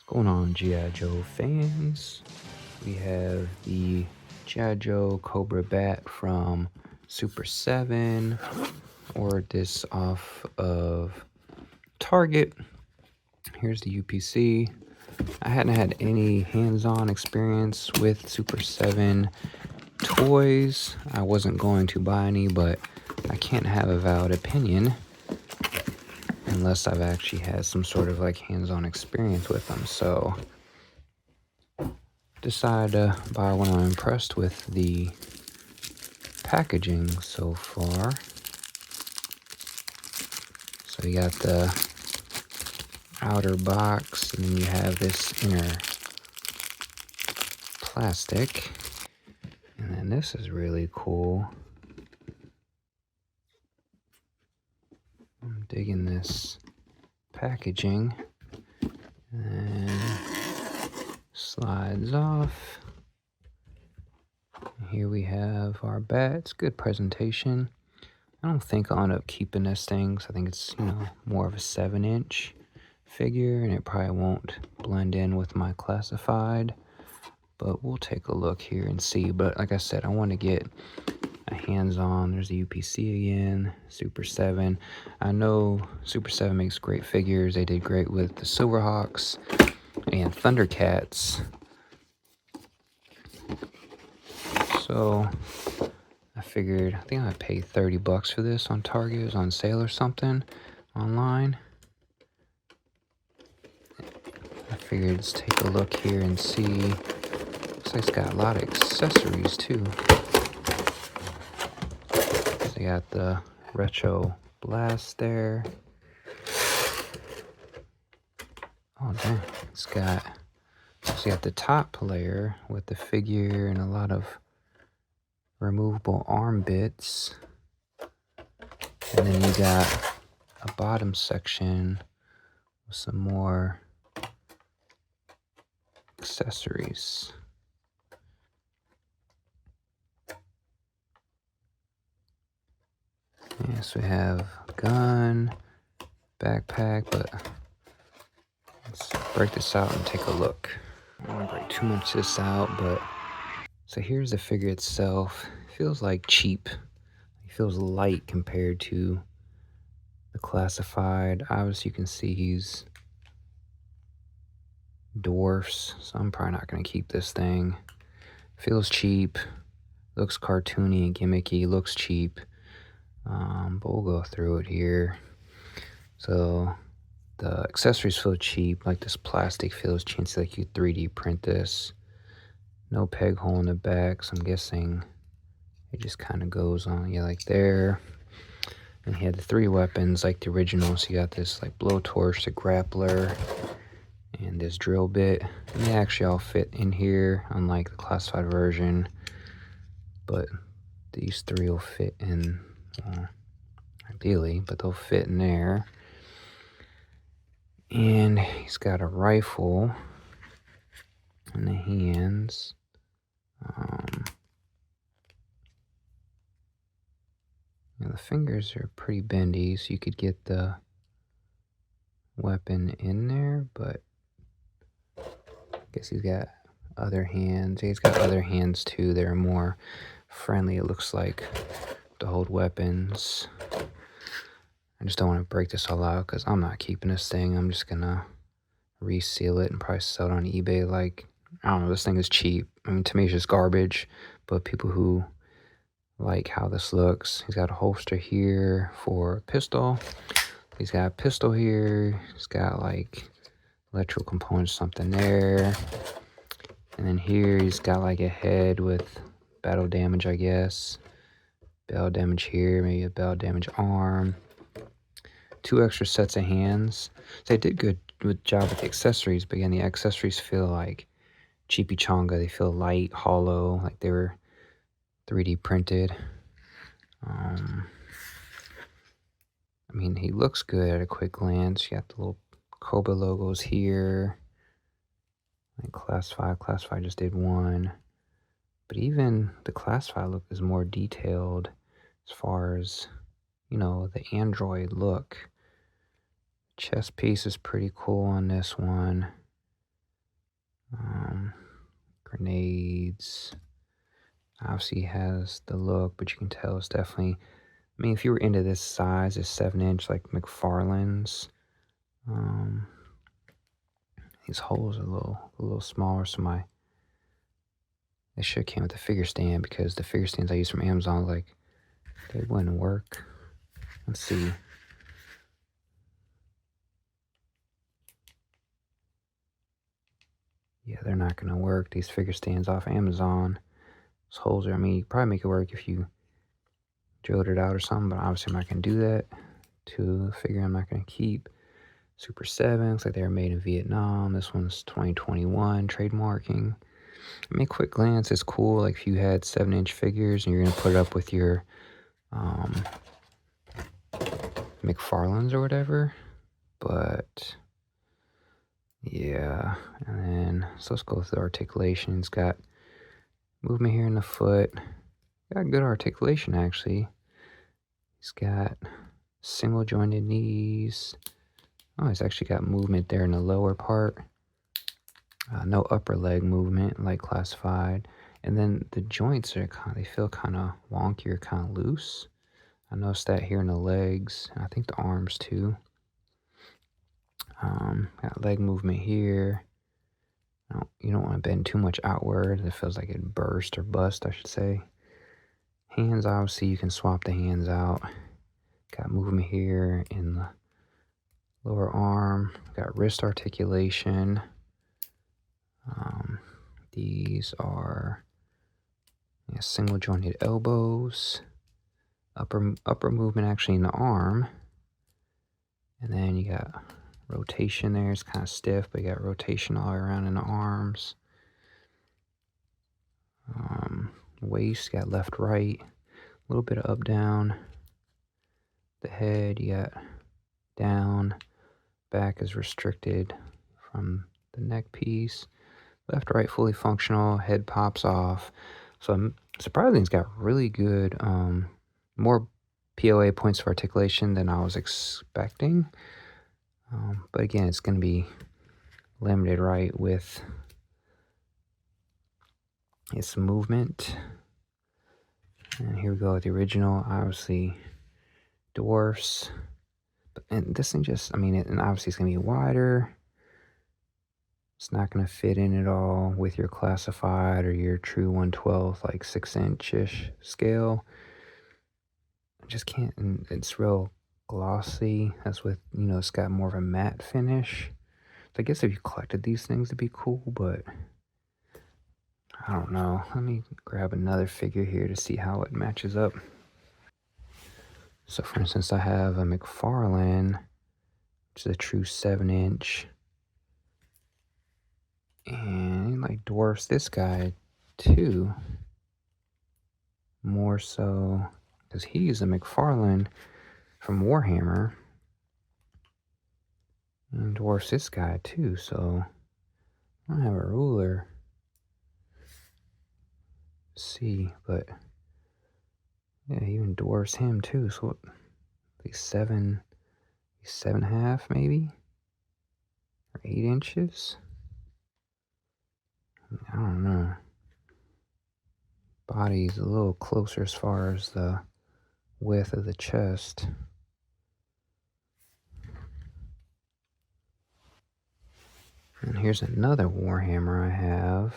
Going on, G.I. Joe fans? We have the G.I. Joe Cobra B.A.T from Super7. Ordered this off of Target. Here's the UPC. I hadn't had any hands-on experience with Super7 toys. I wasn't going to buy any, but I can't have a valid opinion unless I've actually had some sort of like hands-on experience with them. So decided to buy one. I'm impressed with the packaging so far. So you got the outer box, and then you have this inner plastic. And then this is really cool. I'm digging this packaging. And slides off. And here we have our bats. Good presentation. I don't think I'll end up keeping this thing, because I think it's, more of a 7-inch figure, and it probably won't blend in with my classified. But we'll take a look here and see. But like I said, I want to get a hands-on. There's the UPC again, Super7. I know Super7 makes great figures. They did great with the Silverhawks and Thundercats. So I figured, I think I paid $30 for this on Target. It was on sale or something online. I figured let's take a look here and see. Looks like it's got a lot of accessories too. So you got the retro blast there. Oh dang, it's got, so you got the top layer with the figure and a lot of removable arm bits. And then you got a bottom section with some more accessories. Yes, we have a gun, backpack, but let's break this out and take a look. I don't want to break too much of this out, but so here's the figure itself. It feels like cheap. It feels light compared to the classified. Obviously, you can see he's dwarfs, so I'm probably not going to keep this thing. Feels cheap. Looks cartoony and gimmicky. Looks cheap. But we'll go through it here. So the accessories feel cheap. Like this plastic feels cheap. It's like you 3D print this. No peg hole in the back, so I'm guessing it just kind of goes on, yeah, like there. And he had the 3 weapons like the original. So you got this like blowtorch, the grappler, and this drill bit. And they actually all fit in here, unlike the classified version. But these 3 will fit in, ideally, but they'll fit in there. And he's got a rifle in the hands. The fingers are pretty bendy, so you could get the weapon in there, but I guess he's got other hands. He's got other hands too. They're more friendly, it looks like, to hold weapons. I just don't want to break this all out because I'm not keeping this thing. I'm just gonna reseal it and probably sell it on eBay. Like, I don't know, this thing is cheap. I mean, to me it's just garbage, but people who like how this looks. He's got a holster here for a pistol. He's got a pistol here. He's got like electrical components, something there. And then here he's got like a head with battle damage, I guess. Battle damage here, maybe a battle damage arm. 2 extra sets of hands. So they did good job with the accessories, but again, the accessories feel like cheapy chonga. They feel light, hollow, like they were 3D printed. I mean, he looks good at a quick glance. You got the little Cobra logos here. Like Classified just did one. But even the Classified look is more detailed as far as, the Android look. Chest piece is pretty cool on this one. Grenades. Obviously has the look, but you can tell it's definitely, I mean, if you were into this size, it's 7-inch like McFarlane's. These holes are a little smaller, so they should have came with the figure stand, because the figure stands I use from Amazon, like, they wouldn't work. Let's see. Yeah, they're not gonna work. These figure stands off Amazon. Those holes are, I mean, you probably make it work if you drilled it out or something, but obviously I'm not gonna do that to a figure I'm not gonna keep. Super7, looks like they were made in Vietnam. This one's 2021, trademarking. I mean, quick glance, it's cool. Like if you had 7-inch figures and you're gonna put it up with your McFarlane's or whatever, but yeah. And then so let's go with the articulation. It's got movement here in the foot. Got good articulation actually. He's got single jointed knees. Oh, he's actually got movement there in the lower part. No upper leg movement like classified. And then the joints are they feel kind of wonky or kind of loose. I noticed that here in the legs, and I think the arms too. Got leg movement here. You don't want to bend too much outward. It feels like it burst or bust, I should say. Hands, obviously, you can swap the hands out. Got movement here in the lower arm. Got wrist articulation. These are single jointed elbows. Upper movement actually in the arm. And then you got rotation there. It's kind of stiff, but you got rotation all around in the arms. Waist, got left, right. A little bit of up, down. The head, you got down. Back is restricted from the neck piece. Left, right, fully functional. Head pops off. So I'm surprisingly, it's got really good, more POA, points of articulation, than I was expecting. But again, it's going to be limited, right, with its movement. And here we go with the original, obviously dwarfs. And this thing just, I mean, and obviously it's going to be wider. It's not going to fit in at all with your classified or your true 1/12, like 6-inch-ish scale. I just can't, and it's real glossy. That's with, it's got more of a matte finish. So I guess if you collected these things, it'd be cool, but I don't know. Let me grab another figure here to see how it matches up. So for instance, I have a McFarlane, which is a true 7-inch. And like dwarfs this guy too. More so because he's a McFarlane from Warhammer. And dwarfs this guy too, so I don't have a ruler. See, but yeah, he even dwarfs him too. So what, like 7.5 maybe? Or 8 inches? I don't know. Body's a little closer as far as the width of the chest. And here's another Warhammer I have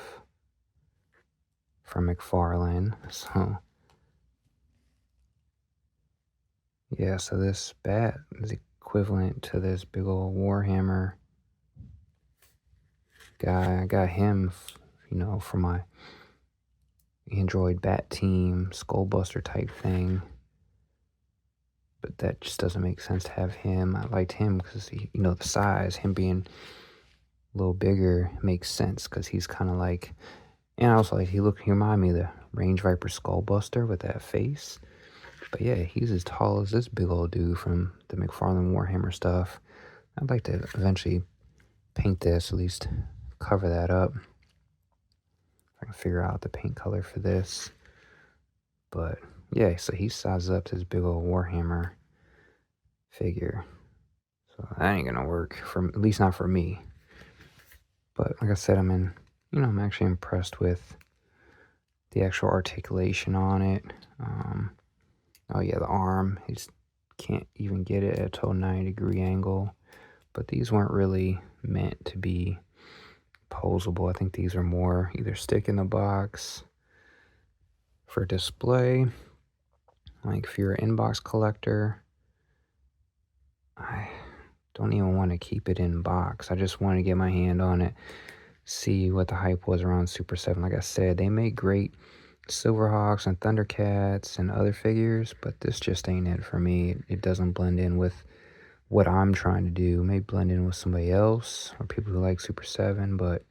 from McFarlane. So yeah, so this bat is equivalent to this big old Warhammer guy. I got him, for my Android Bat Team Skullbuster type thing. But that just doesn't make sense to have him. I liked him because, the size, him being a little bigger makes sense because he's kind of like, and I also like, he reminded me of the Range Viper Skullbuster with that face. But yeah, he's as tall as this big old dude from the McFarlane Warhammer stuff. I'd like to eventually paint this, at least cover that up. If I can figure out the paint color for this. But yeah, so he sizes up to this big old Warhammer figure. So that ain't gonna work, at least not for me. But like I said, I'm in you know, I'm actually impressed with the actual articulation on it. Oh yeah, the arm, he just can't even get it at a total 90-degree angle. But these weren't really meant to be posable. I think these are more either stick in the box for display. Like if you're an inbox collector, I don't even want to keep it in box. I just want to get my hand on it, see what the hype was around Super 7. Like I said, they make great Silverhawks and Thundercats and other figures, but this just ain't it for me. It doesn't blend in with what I'm trying to do. It may blend in with somebody else or people who like Super 7, but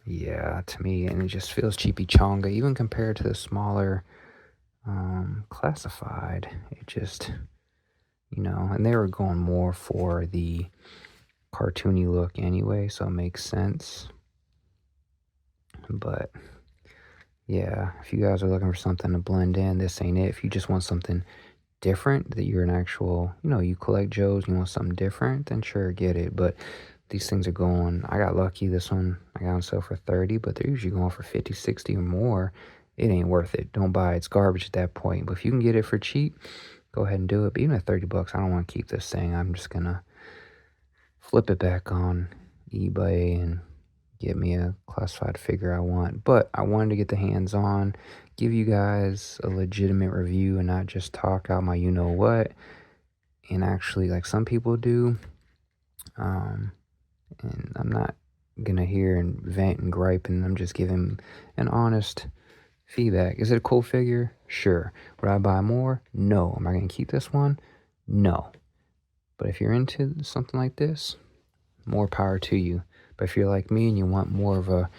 yeah, to me, and it just feels cheapy chonga, even compared to the smaller classified. It just, you know, and they were going more for the cartoony look anyway, so it makes sense. But yeah, if you guys are looking for something to blend in, this ain't it. If you just want something different, that you're an actual, you know, you collect Joes, you want something different, then sure, get it. But these things are going, I got lucky, this one I got on sale for 30, but they're usually going for 50, 60 or more. It ain't worth it. Don't buy it. It's garbage at that point. But if you can get it for cheap, go ahead and do it. But even at 30 bucks, I don't want to keep this thing. I'm just gonna flip it back on eBay and get me a classified figure I want. But I wanted to get the hands on, give you guys a legitimate review and not just talk out my you know what, and actually like some people do. And I'm not gonna hear and vent and gripe, and I'm just giving an honest feedback. Is it a cool figure? Sure. Would I buy more? No. Am I gonna keep this one? No. But if you're into something like this, more power to you. But if you're like me and you want more of a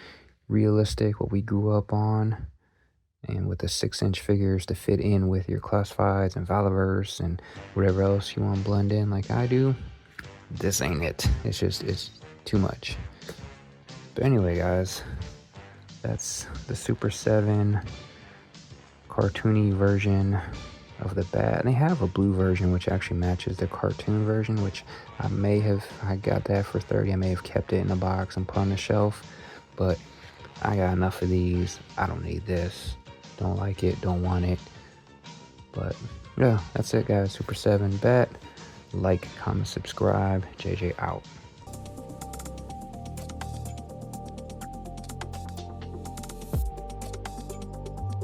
realistic, what we grew up on, and with the 6-inch figures to fit in with your classifieds and Valiverse and whatever else you want to blend in like I do, this ain't it. It's too much. But anyway, guys, that's the Super 7 cartoony version of the Bat. And they have a blue version which actually matches the cartoon version, which I got that for 30. I may have kept it in a box and put on the shelf, but I got enough of these. I don't need this. Don't like it, don't want it. But yeah, that's it, guys. Super 7 Bat. Like, comment, subscribe. JJ out.